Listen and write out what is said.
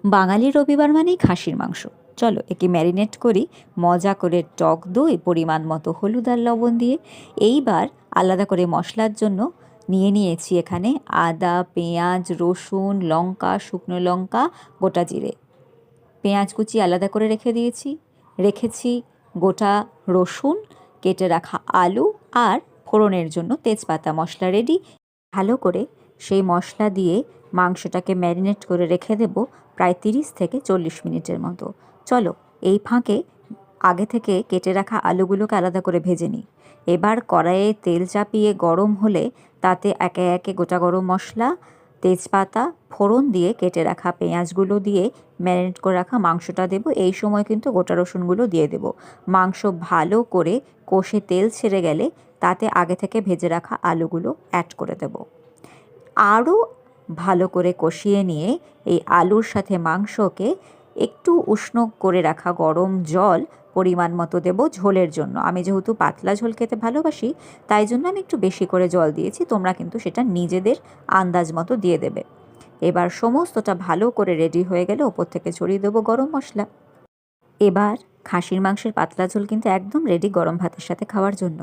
বাঙালির রবিবার মানেই খাসির মাংস। চলো একে ম্যারিনেট করি মজা করে টক দই, পরিমাণ মতো হলুদ আর লবণ দিয়ে। এইবার আলাদা করে মশলার জন্য নিয়েছি এখানে আদা, পেঁয়াজ, রসুন, লঙ্কা, শুকনো লঙ্কা, গোটা জিরে। পেঁয়াজ কুচি আলাদা করে রেখেছি গোটা রসুন, কেটে রাখা আলু আর ফোড়নের জন্য তেজপাতা। মশলা রেডি। ভালো করে সেই মশলা দিয়ে মাংসটাকে ম্যারিনেট করে রেখে দেব প্রায় 30 থেকে 40 মিনিটের মতো। চলো এই ফাঁকে আগে থেকে কেটে রাখা আলুগুলোকে আলাদা করে ভেজে নিই। এবার কড়াইয়ে তেল চাপিয়ে গরম হলে তাতে একে একে গোটা গরম মশলা, তেজপাতা, ফোড়ন দিয়ে কেটে রাখা পেঁয়াজগুলো দিয়ে ম্যারিনেট করে রাখা মাংসটা দেবো। এই সময় কিন্তু গোটা রসুনগুলো দিয়ে দেবো। মাংস ভালো করে কষে তেল ছেড়ে গেলে তাতে আগে থেকে ভেজে রাখা আলুগুলো অ্যাড করে দেব। আরও ভালো করে কষিয়ে নিয়ে এই আলুর সাথে মাংসকে একটু উষ্ণ করে রাখা গরম জল পরিমাণ মতো দেব ঝোলের জন্য। আমি যেহেতু পাতলা ঝোল খেতে ভালোবাসি তাই জন্য আমি একটু বেশি করে জল দিয়েছি। তোমরা কিন্তু সেটা নিজেদের আন্দাজ মতো দিয়ে দেবে। এবার সমস্তটা ভালো করে রেডি হয়ে গেলে ওপর থেকে ছড়িয়ে দেবো গরম মশলা। এবার খাসির মাংসের পাতলা ঝোল কিন্তু একদম রেডি গরম ভাতের সাথে খাওয়ার জন্য।